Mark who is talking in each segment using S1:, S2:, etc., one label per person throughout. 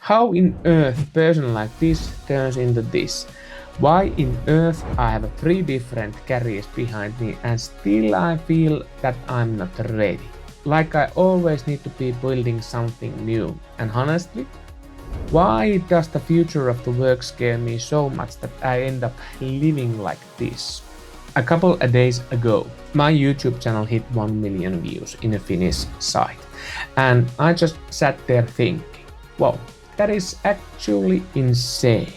S1: How in earth a person like this turns into this? Why in earth I have 3 different careers behind me and still I feel that I'm not ready? Like I always need to be building something new. And honestly, why does the future of the work scare me so much that I end up living like this? A couple of days ago, my YouTube channel hit 1 million views in a Finnish site. And I just sat there thinking, wow, that is actually insane.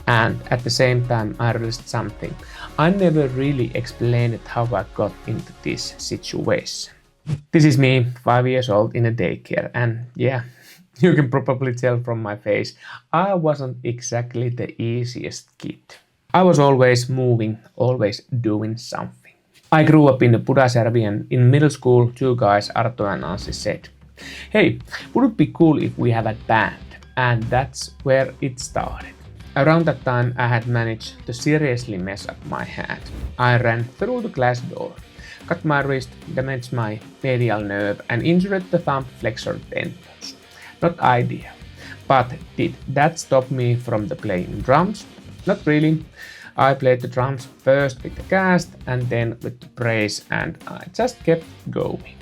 S1: And at the same time, I realized something. I never really explained how I got into this situation. This is me, 5 years old in a daycare, and yeah, you can probably tell from my face, I wasn't exactly the easiest kid. I was always moving, always doing something. I grew up in Pudasjärvi, and in middle school, 2 guys, Arto and Anssi, said, hey, would it be cool if we have a band? And that's where it started. Around that time, I had managed to seriously mess up my hand. I ran through the glass door, cut my wrist, damaged my medial nerve, and injured the thumb flexor tendons. Not ideal. But did that stop me from playing drums? Not really. I played the drums first with the cast and then with the brace, and I just kept going.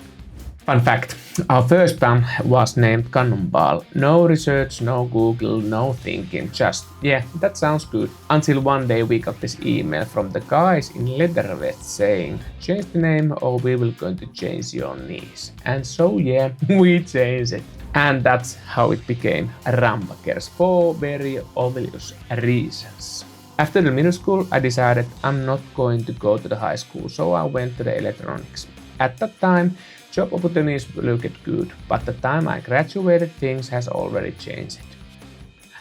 S1: Fun fact, our first band was named Cannonball. No research, no Google, no thinking, just, yeah, that sounds good. Until one day we got this email from the guys in leather vests saying, change the name or we will going to change your knees. And so yeah, we changed it. And that's how it became Rambackers for very obvious reasons. After the middle school, I decided I'm not going to go to the high school, so I went to the electronics. At that time, job opportunities looked good, but the time I graduated, things has already changed.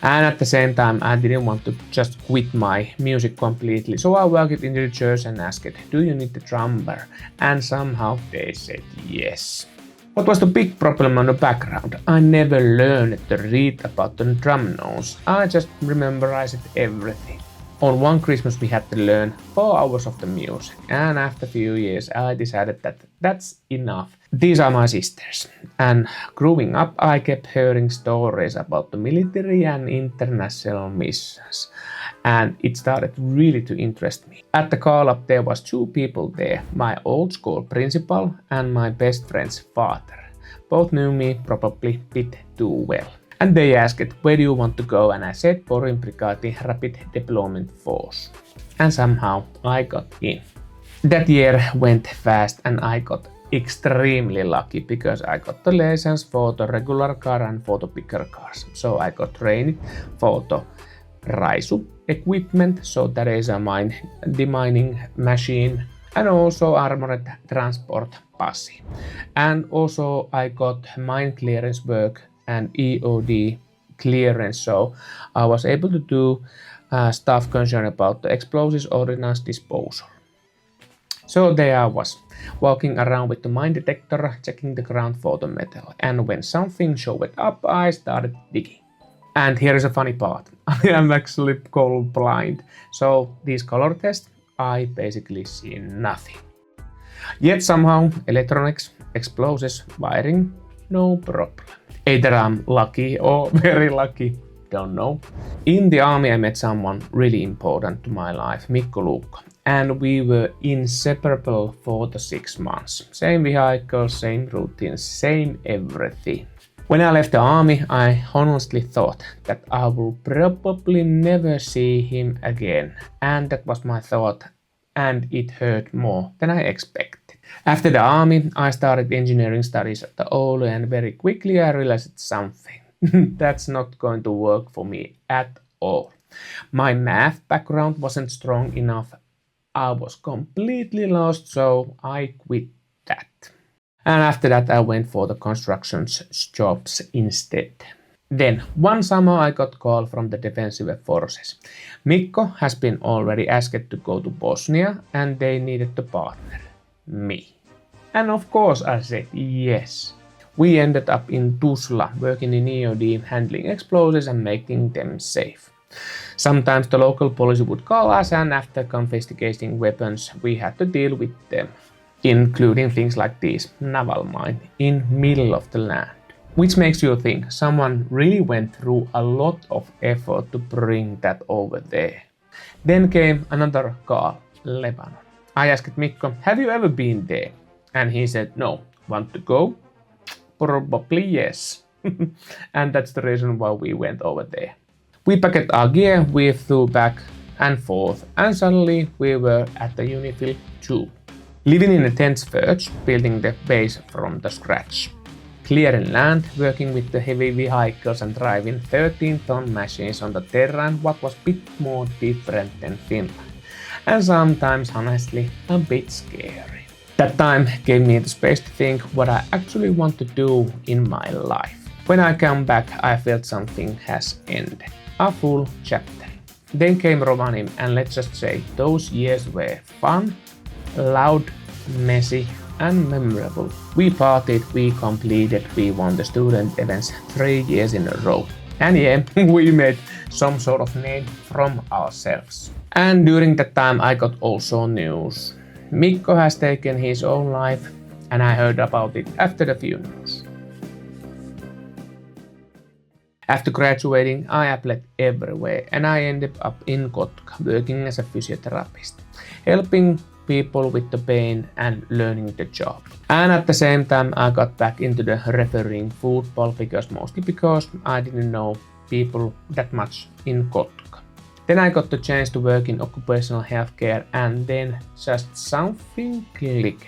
S1: And at the same time, I didn't want to just quit my music completely, so I walked into the church and asked, do you need a drummer? And somehow they said yes. What was the big problem on the background? I never learned to read about the drum notes. I just memorized everything. On one Christmas we had to learn 4 hours of the music, and after a few years I decided that that's enough. These are my sisters, and growing up I kept hearing stories about the military and international missions, and it started really to interest me. At the call-up there was 2 people there, my old school principal and my best friend's father. Both knew me probably a bit too well. And they asked, where do you want to go? And I said, Porin Brigade Rapid Deployment Force. And somehow I got in. That year went fast and I got extremely lucky because I got the license for the regular car and for the bigger cars. So I got trained for the Raisu equipment, so that is a demining machine, and also armored transport passi. And also I got mine clearance work and EOD clearance, so I was able to do stuff concerned about the explosives ordnance disposal. So there I was, walking around with the mine detector, checking the ground for the metal, and when something showed up, I started digging. And here is a funny part, I am actually color blind, so these color tests, I basically see nothing. Yet somehow, electronics, explosives, wiring, no problem. Either I'm lucky or very lucky, don't know. In the army I met someone really important to my life, Mikko Luukko, and we were inseparable for the 6 months. Same vehicles, same routines, same everything. When I left the army, I honestly thought that I will probably never see him again, and that was my thought, and it hurt more than I expected. After the army, I started engineering studies at the Oulu, and very quickly I realized something. That's not going to work for me at all. My math background wasn't strong enough. I was completely lost, so I quit that. And after that I went for the construction jobs instead. Then one summer I got a call from the defensive forces. Mikko has been already asked to go to Bosnia and they needed a partner. Me. And of course I said yes. We ended up in Tuzla working in EOD, handling explosives and making them safe. Sometimes the local police would call us and after confiscating weapons we had to deal with them, including things like this naval mine in middle of the land. Which makes you think someone really went through a lot of effort to bring that over there. Then came another call, Lebanon. I asked Mikko, have you ever been there? And he said, no. Want to go? Probably yes. And that's the reason why we went over there. We packed our gear, we flew back and forth, and suddenly we were at the UNIFIL 2. Living in a tent first, building the base from the scratch. Clearing land, working with the heavy vehicles and driving 13-ton machines on the terrain, what was a bit more different than Finland. And sometimes, honestly, a bit scary. That time gave me the space to think what I actually want to do in my life. When I come back, I felt something has ended. A full chapter. Then came Rovaniemi, and let's just say those years were fun, loud, messy, and memorable. We partied, we completed, we won the student events 3 years in a row. And yeah, we made some sort of name from ourselves. And during that time I got also news. Mikko has taken his own life, and I heard about it after the few news. After graduating, I applied everywhere, and I ended up in Kotka working as a physiotherapist, helping people with the pain and learning the job. And at the same time, I got back into the refereeing football mostly because I didn't know people that much in Kotka. Then I got the chance to work in occupational healthcare, and then just something clicked.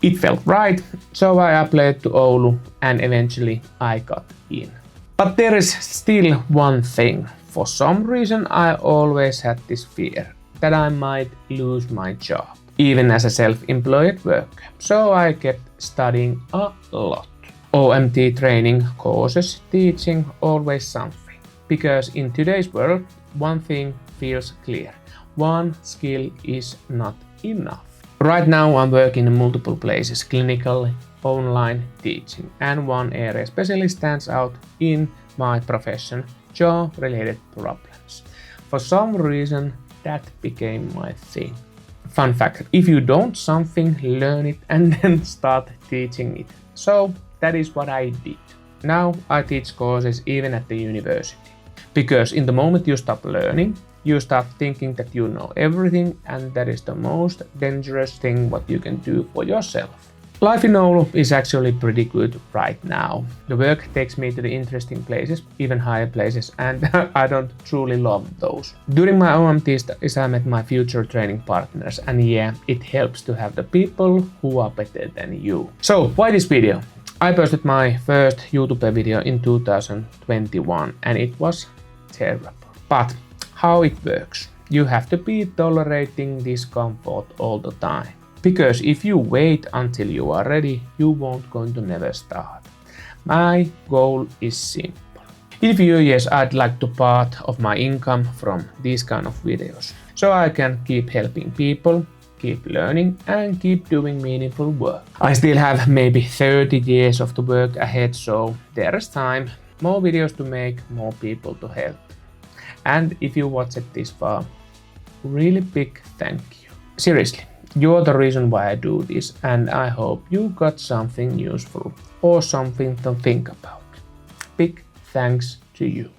S1: It felt right, so I applied to Oulu, and eventually I got in. But there is still one thing. For some reason I always had this fear that I might lose my job, even as a self-employed worker. So I kept studying a lot. OMT training, courses, teaching, always something. Because in today's world, one thing feels clear. One skill is not enough. Right now I'm working in multiple places, clinically, online, teaching, and one area especially stands out in my profession, jaw-related problems. For some reason, that became my thing. Fun fact, if you don't something, learn it and then start teaching it. So that is what I did. Now I teach courses even at the university. Because in the moment you stop learning, you start thinking that you know everything, and that is the most dangerous thing what you can do for yourself. Life in Oulu is actually pretty good right now. The work takes me to the interesting places, even higher places, and I don't truly love those. During my OMTs, I met my future training partners, and yeah, it helps to have the people who are better than you. So, why this video? I posted my first YouTuber video in 2021, and it was terrible. But how it works? You have to be tolerating discomfort all the time. Because if you wait until you are ready, you won't going to never start. My goal is simple. In a few years, I'd like to part of my income from these kind of videos, so I can keep helping people, keep learning, and keep doing meaningful work. I still have maybe 30 years of the work ahead, so there is time, more videos to make, more people to help. And if you watched it this far, really big thank you. Seriously. You're the reason why I do this, and I hope you got something useful or something to think about. Big thanks to you.